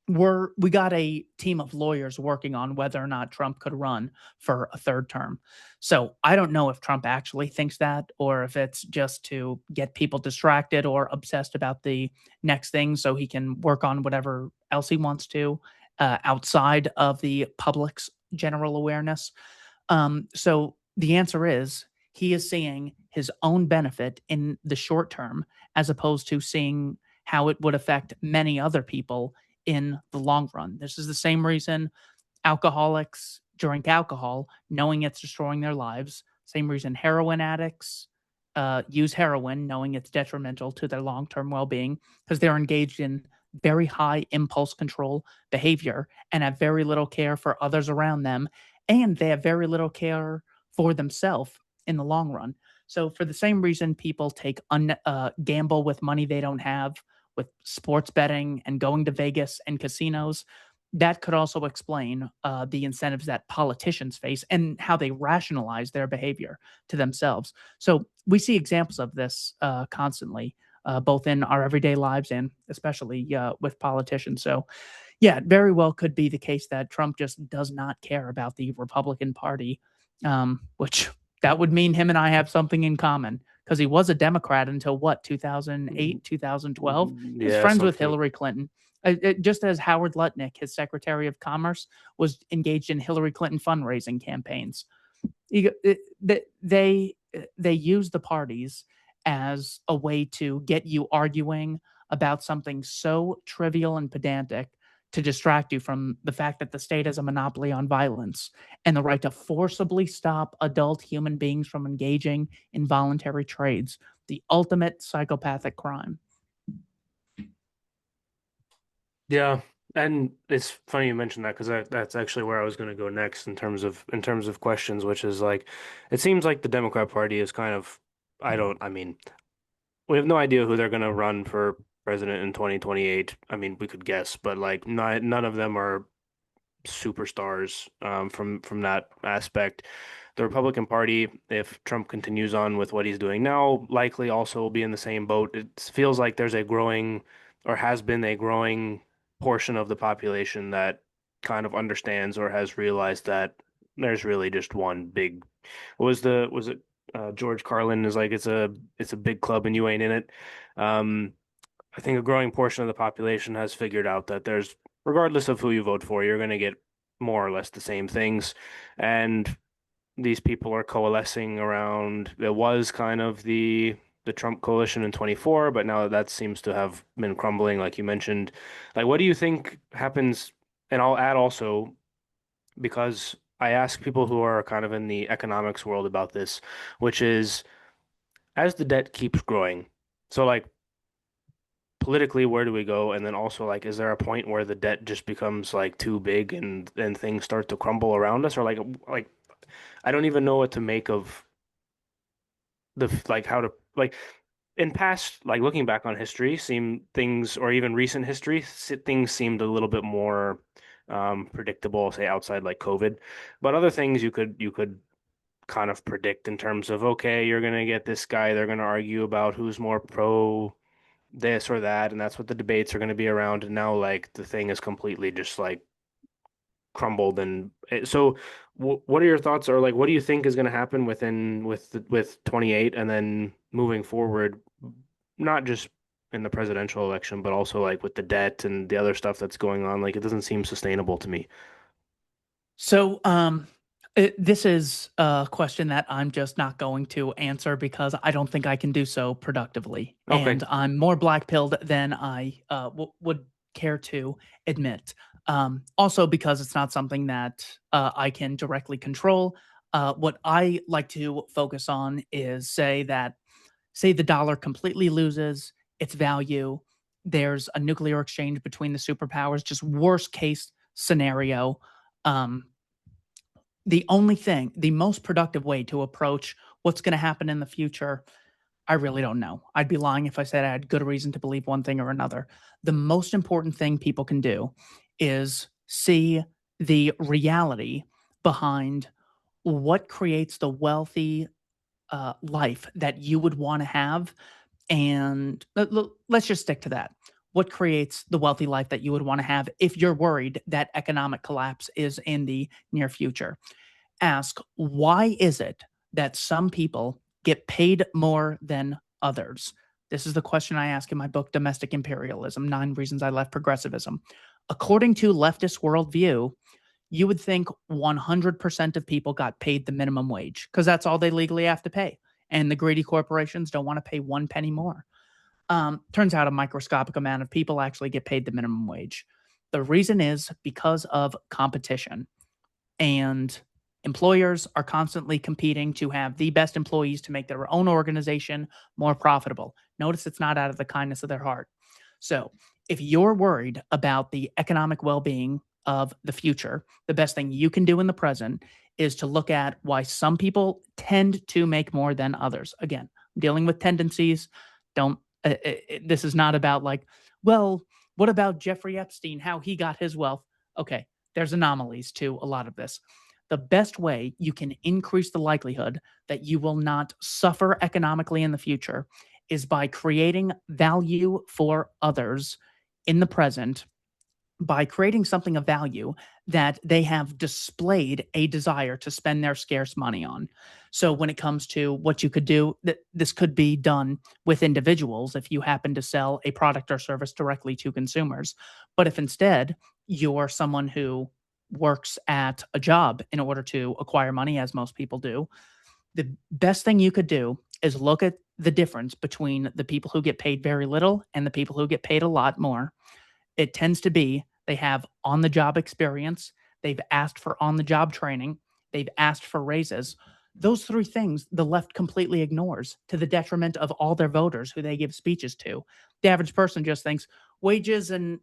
we got a team of lawyers working on whether or not Trump could run for a third term. So I don't know if Trump actually thinks that or if it's just to get people distracted or obsessed about the next thing so he can work on whatever else he wants to outside of the public's general awareness. So the answer is he is seeing his own benefit in the short term as opposed to seeing how it would affect many other people in the long run. This is the same reason alcoholics drink alcohol, knowing it's destroying their lives. Same reason heroin addicts use heroin, knowing it's detrimental to their long term well being, because they're engaged in very high impulse control behavior and have very little care for others around them. And they have very little care for themselves in the long run. So, for the same reason, people gamble with money they don't have, with sports betting and going to Vegas and casinos, that could also explain the incentives that politicians face and how they rationalize their behavior to themselves. So we see examples of this constantly, both in our everyday lives and especially with politicians. So, yeah, it very well could be the case that Trump just does not care about the Republican Party, which that would mean him and I have something in common because he was a Democrat until what, 2008, 2012? He was Yeah, friends with something. Hillary Clinton. Just as Howard Lutnick, his Secretary of Commerce, was engaged in Hillary Clinton fundraising campaigns. They use the parties as a way to get you arguing about something so trivial and pedantic to distract you from the fact that the state has a monopoly on violence and the right to forcibly stop adult human beings from engaging in voluntary trades, the ultimate psychopathic crime. Yeah, and it's funny you mentioned that because that's actually where I was going to go next in terms of questions, which is like, it seems like the Democrat Party is kind of, I mean, we have no idea who they're going to run for president in 2028. I mean, we could guess, but like, none of them are superstars from that aspect. The Republican Party, if Trump continues on with what he's doing now, likely also will be in the same boat. It feels like there's a growing, or has been a growing portion of the population that kind of understands or has realized that there's really just one big. Was it George Carlin is like it's a big club and you ain't in it. Um, I think a growing portion of the population has figured out that there's, regardless of who you vote for, you're going to get more or less the same things. And these people are coalescing around, it was kind of the Trump coalition in 24, but now that seems to have been crumbling, like you mentioned. Like, what do you think happens? And I'll add also, because I ask people who are kind of in the economics world about this, which is as the debt keeps growing. So like politically, where do we go? And then also, like, is there a point where the debt just becomes like too big and things start to crumble around us? Or like I don't even know what to make of like how to like in past, like looking back on history, seem things or even recent history, things seemed a little bit more predictable, say outside like COVID. But other things you could kind of predict in terms of, okay, you're gonna get this guy, they're gonna argue about who's more pro this or that, and that's what the debates are going to be around. And now, like, the thing is completely just like crumbled. And so, what are your thoughts, or like, what do you think is going to happen with 28, and then moving forward, not just in the presidential election, but also like with the debt and the other stuff that's going on? Like, it doesn't seem sustainable to me. So, this is a question that I'm just not going to answer because I don't think I can do so productively, Okay. and I'm more black-pilled than I would care to admit. Also, because it's not something that I can directly control. What I like to focus on is say the dollar completely loses its value. There's a nuclear exchange between the superpowers, just worst case scenario. Um, the most productive way to approach what's going to happen in the future, I really don't know. I'd be lying if I said I had good reason to believe one thing or another. The most important thing people can do is see the reality behind what creates the wealthy life that you would want to have. And let's just stick to that. What creates the wealthy life that you would want to have if you're worried that economic collapse is in the near future? Ask, why is it that some people get paid more than others? This is the question I ask in my book, Domestic Imperialism: 9 Reasons I Left Progressivism. According to leftist worldview, you would think 100% of people got paid the minimum wage because that's all they legally have to pay. And the greedy corporations don't want to pay one penny more. Turns out a microscopic amount of people actually get paid the minimum wage. The reason is because of competition. And employers are constantly competing to have the best employees to make their own organization more profitable. Notice it's not out of the kindness of their heart. So, if you're worried about the economic well being of the future, the best thing you can do in the present is to look at why some people tend to make more than others. Again, dealing with tendencies. Don't, this is not about like, well, what about Jeffrey Epstein, how he got his wealth? Okay, there's anomalies to a lot of this. The best way you can increase the likelihood that you will not suffer economically in the future is by creating value for others in the present, by creating something of value that they have displayed a desire to spend their scarce money on. So when it comes to what you could do, this could be done with individuals if you happen to sell a product or service directly to consumers. But if instead you're someone who works at a job in order to acquire money, as most people do, the best thing you could do is look at the difference between the people who get paid very little and the people who get paid a lot more. It tends to be they have on the job experience, they've asked for on the job training, they've asked for raises. Those three things the left completely ignores to the detriment of all their voters who they give speeches to. The average person just thinks wages and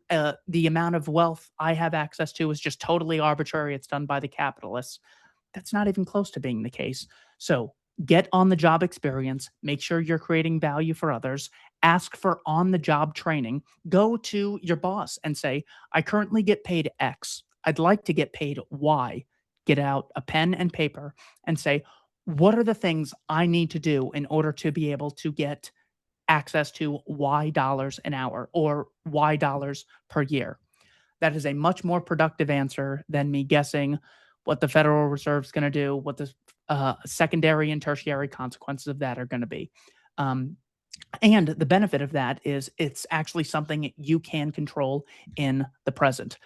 the amount of wealth I have access to is just totally arbitrary. It's done by the capitalists. That's not even close to being the case. So get on the job experience, make sure you're creating value for others, ask for on the job training, go to your boss and say, I currently get paid X. I'd like to get paid Y. Get out a pen and paper and say, what are the things I need to do in order to be able to get access to Y dollars an hour or Y dollars per year? That is a much more productive answer than me guessing what the Federal Reserve is going to do, what the secondary and tertiary consequences of that are going to be. Um, and the benefit of that is it's actually something you can control in the present.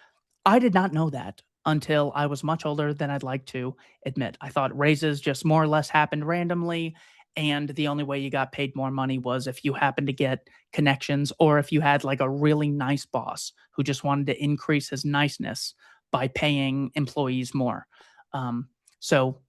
I did not know that until I was much older than I'd like to admit. I thought raises just more or less happened randomly, and the only way you got paid more money was if you happened to get connections or if you had like a really nice boss who just wanted to increase his niceness by paying employees more. Um, so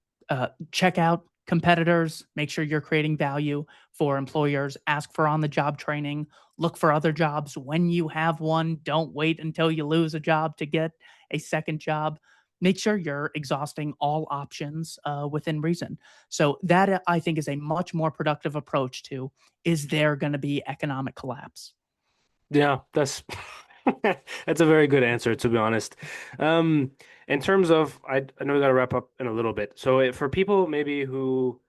check out competitors, make sure you're creating value for employers, ask for on the job training, look for other jobs when you have one. Don't wait until you lose a job to get a second job. Make sure you're exhausting all options within reason. So, that I think is a much more productive approach to is there going to be economic collapse? Yeah, that's that's a very good answer, to be honest. Um, in terms of, I know we got to wrap up in a little bit. So for people maybe who,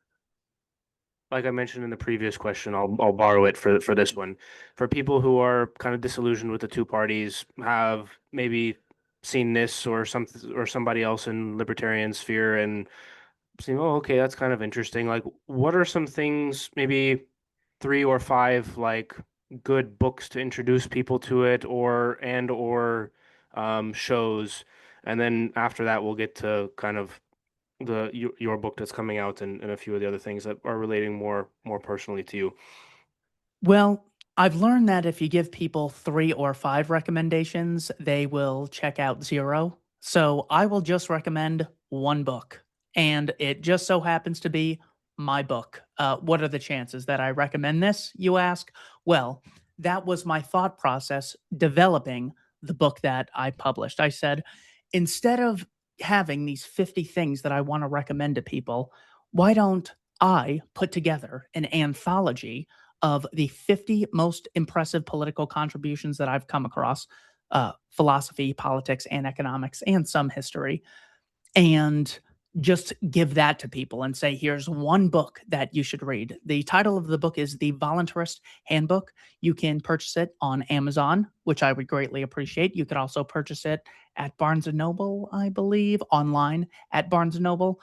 like I mentioned in the previous question, I'll borrow it for this one. For people who are kind of disillusioned with the two parties, have maybe seen this or something or somebody else in libertarian sphere and seen, oh, okay, that's kind of interesting. Like, what are some things, maybe three or five, like good books to introduce people to it, or shows, and then after that we'll get to kind of your book that's coming out and a few of the other things that are relating more personally to you. Well, I've learned that if you give people 3 or 5 recommendations, they will check out 0. So I will just recommend 1 book, and it just so happens to be my book. What are the chances that I recommend this, you ask? Well, that was my thought process developing the book that I published. I said, instead of having these 50 things that I want to recommend to people, why don't I put together an anthology of the 50 most impressive political contributions that I've come across, philosophy, politics, and economics, and some history, and just give that to people and say, here's one book that you should read. The title of the book is The Voluntarist Handbook. You can purchase it on Amazon, which I would greatly appreciate. You could also purchase it at Barnes and Noble, I believe, online at Barnes and Noble.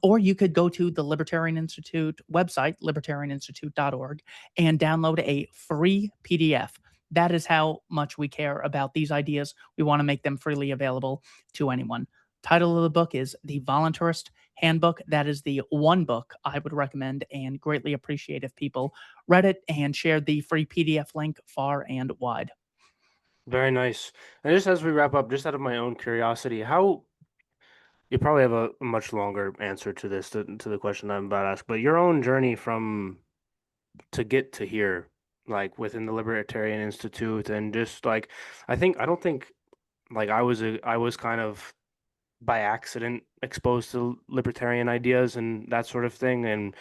Or you could go to the Libertarian Institute website, libertarianinstitute.org, and download a free PDF. That is how much we care about these ideas. We want to make them freely available to anyone. Title of the book is The Voluntarist Handbook. That is the one book I would recommend and greatly appreciate if people read it and shared the free PDF link far and wide. Very nice. And just as we wrap up, just out of my own curiosity, how you probably have a much longer answer to this to the question I'm about to ask, but your own journey from to get to here, like within the Libertarian Institute, and just like I don't think like I was kind of by accident exposed to libertarian ideas and that sort of thing, and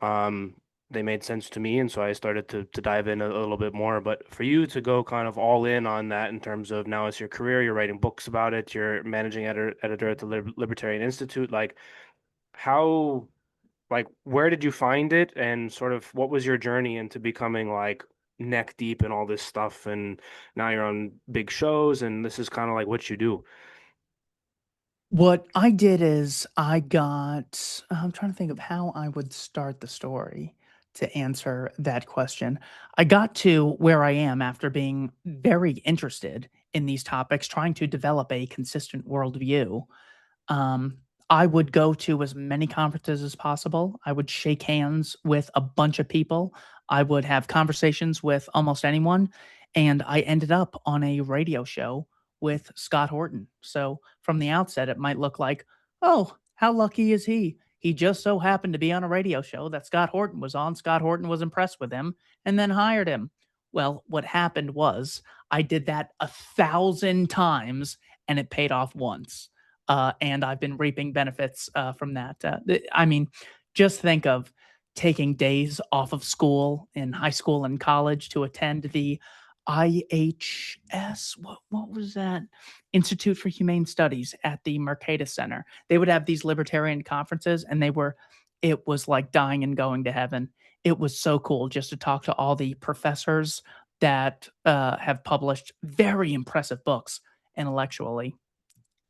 um they made sense to me, and so I started to dive in a little bit more. But for you to go kind of all in on that in terms of now it's your career, you're writing books about it, you're managing editor at the Libertarian Institute, like how like where did you find it and sort of what was your journey into becoming like neck deep in all this stuff, and now you're on big shows and this is kind of like what you do. What I did is I'm trying to think of how I would start the story to answer that question. I got to where I am after being very interested in these topics, trying to develop a consistent worldview. I would go to as many conferences as possible. I would shake hands with a bunch of people. I would have conversations with almost anyone. And I ended up on a radio show with Scott Horton. So from the outset, it might look like, oh, how lucky is he? He just so happened to be on a radio show that Scott Horton was on. Scott Horton was impressed with him and then hired him. Well, what happened was I did that 1,000 times and it paid off once. And I've been reaping benefits from that. I mean, just think of taking days off of school in high school and college to attend the IHS. What was that? Institute for Humane Studies at the Mercatus Center. They would have these libertarian conferences, and it was like dying and going to heaven. It was so cool just to talk to all the professors that have published very impressive books intellectually,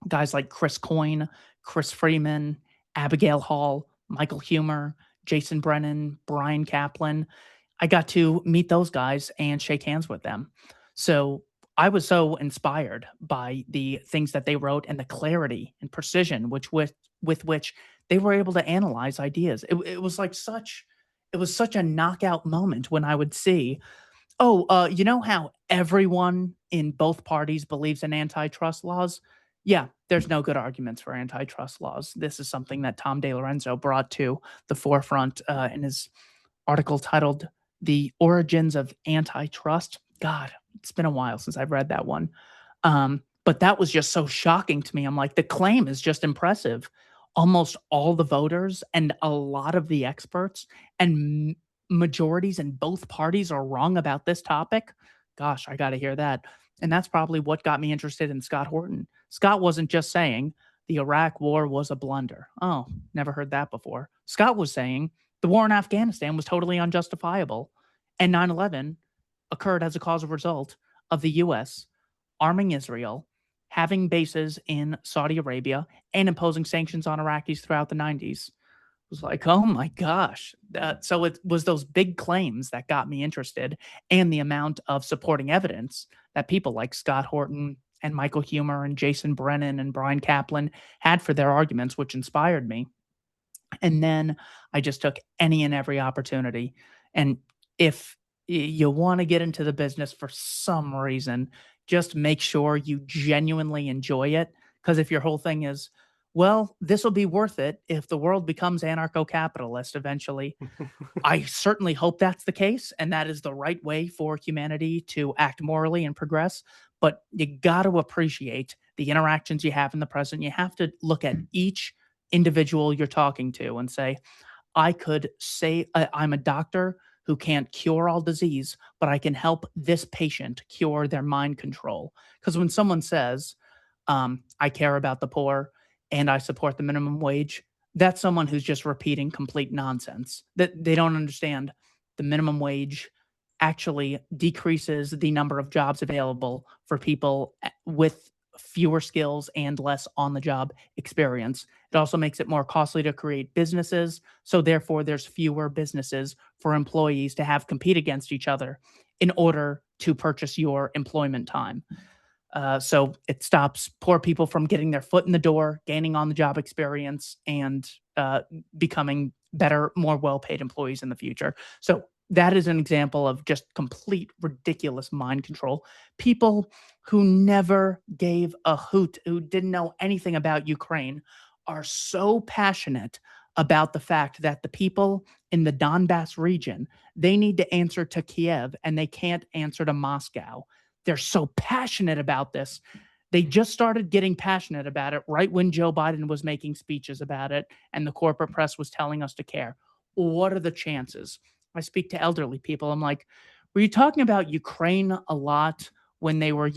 guys like Chris Coyne, Chris Freeman, Abigail Hall, Michael Humer, Jason Brennan, Brian Kaplan. I got to meet those guys and shake hands with them. So I was so inspired by the things that they wrote and the clarity and precision with which they were able to analyze ideas. It was such a knockout moment when I would see, oh, you know how everyone in both parties believes in antitrust laws? Yeah, there's no good arguments for antitrust laws. This is something that Tom DeLorenzo brought to the forefront in his article titled "The Origins of Antitrust." God, it's been a while since I've read that one. But that was just so shocking to me. I'm like, the claim is just impressive. Almost all the voters and a lot of the experts and majorities in both parties are wrong about this topic. Gosh, I got to hear that. And that's probably what got me interested in Scott Horton. Scott wasn't just saying the Iraq war was a blunder. Oh, never heard that before. Scott was saying the war in Afghanistan was totally unjustifiable. And 9/11 occurred as a causal result of the US arming Israel, having bases in Saudi Arabia, and imposing sanctions on Iraqis throughout the 90s. Was like, oh my gosh. So it was those big claims that got me interested, and the amount of supporting evidence that people like Scott Horton and Michael Humer and Jason Brennan and Brian Kaplan had for their arguments, which inspired me. And then I just took any and every opportunity. And if you want to get into the business for some reason, just make sure you genuinely enjoy it. Because if your whole thing is, well, this will be worth it if the world becomes anarcho capitalist eventually, I certainly hope that's the case, and that is the right way for humanity to act morally and progress. But you got to appreciate the interactions you have in the present. You have to look at each individual you're talking to and say, I could say I'm a doctor who can't cure all disease, but I can help this patient cure their mind control. Because when someone says, I care about the poor and I support the minimum wage, that's someone who's just repeating complete nonsense. That they don't understand the minimum wage actually decreases the number of jobs available for people with fewer skills and less on the job experience. It also makes it more costly to create businesses. So, therefore, there's fewer businesses for employees to have compete against each other in order to purchase your employment time. So it stops poor people from getting their foot in the door, gaining on the job experience, and becoming better, more well paid employees in the future. So that is an example of just complete ridiculous mind control. People who never gave a hoot, who didn't know anything about Ukraine, are so passionate about the fact that the people in the Donbass region, they need to answer to Kiev and they can't answer to Moscow. They're so passionate about this. They just started getting passionate about it right when Joe Biden was making speeches about it and the corporate press was telling us to care. What are the chances? I speak to elderly people. I'm like, were you talking about Ukraine a lot when they were,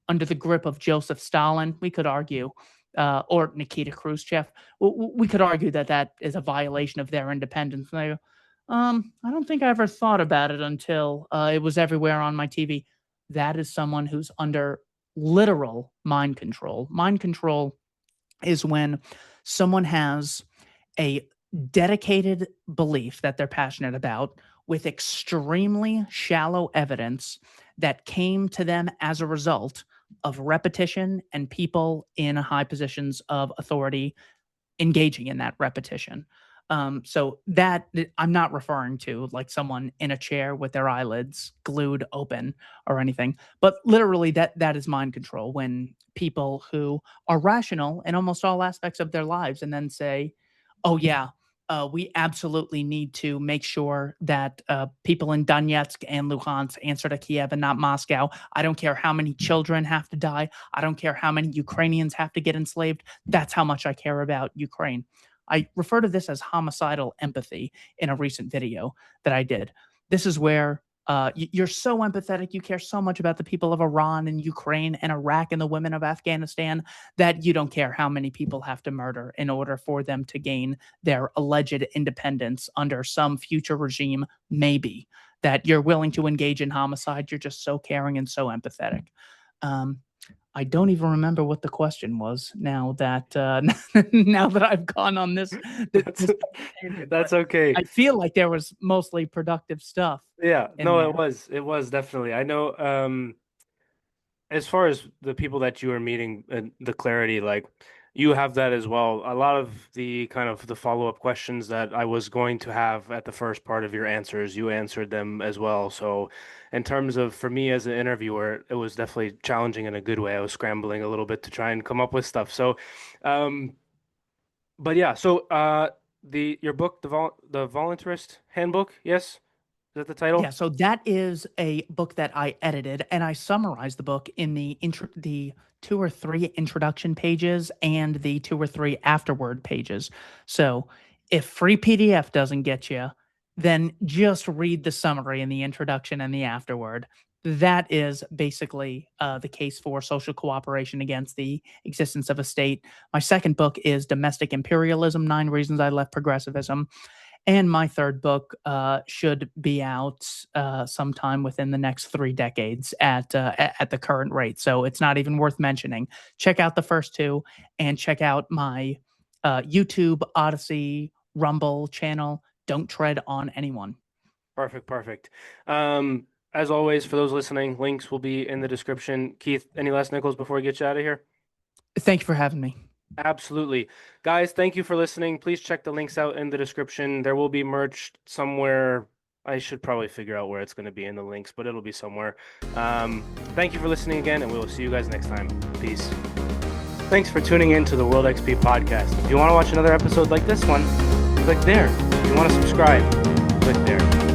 under the grip of Joseph Stalin? We could argue, or Nikita Khrushchev. We could argue that that is a violation of their independence. And they go, I don't think I ever thought about it until it was everywhere on my TV. That is someone who's under literal mind control. Mind control is when someone has a dedicated belief that they're passionate about with extremely shallow evidence that came to them as a result of repetition and people in high positions of authority engaging in that repetition. So that I'm not referring to like someone in a chair with their eyelids glued open or anything, but literally that is mind control when people who are rational in almost all aspects of their lives and then say, "Oh yeah, we absolutely need to make sure that people in Donetsk and Luhansk answer to Kiev and not Moscow. I don't care how many children have to die. I don't care how many Ukrainians have to get enslaved. That's how much I care about Ukraine." I refer to this as homicidal empathy in a recent video that I did. This is where you're so empathetic, you care so much about the people of Iran and Ukraine and Iraq and the women of Afghanistan that you don't care how many people have to murder in order for them to gain their alleged independence under some future regime, maybe. That you're willing to engage in homicide. You're just so caring and so empathetic. Um, I don't even remember what the question was now that now that I've gone on That's this tangent, but that's okay. I feel like there was mostly productive stuff Yeah, in no, it there. was. It was definitely. I know, as far as the people that you are meeting and the clarity, like you have that as well. A lot of the kind of the follow-up questions that I was going to have at the first part of your answers, you answered them as well. So in terms of for me as an interviewer, it was definitely challenging in a good way. I was scrambling a little bit to try and come up with stuff. So, um, but yeah, so the your book, the Voluntarist Handbook, yes? Is that the Yeah, title? so that is a book that I edited, and I summarized the book in the 2 or 3 introduction pages and the 2 or 3 afterward pages. So, if free PDF doesn't get you, then just read the summary in the introduction and the afterword. That is basically, the case for social cooperation against the existence of a state. My second book is Domestic Imperialism: 9 Reasons I Left Progressivism. And my third book should be out sometime within the next 3 decades at the current rate. So it's not even worth mentioning. Check out the first two and check out my YouTube, Odyssey, Rumble channel. Don't tread on anyone. Perfect, perfect. As always, for those listening, links will be in the description. Keith, any last nickels before we get you out of here? Thank you for having me. Absolutely. Guys, thank you for listening. Please check the links out in the description. There will be merch somewhere. I should probably figure out where it's going to be in the links, but it'll be somewhere. Thank you for listening again, and we will see you guys next time. Peace. Thanks for tuning in to the World XP podcast. If you want to watch another episode like this one, click there. If you want to subscribe, click there.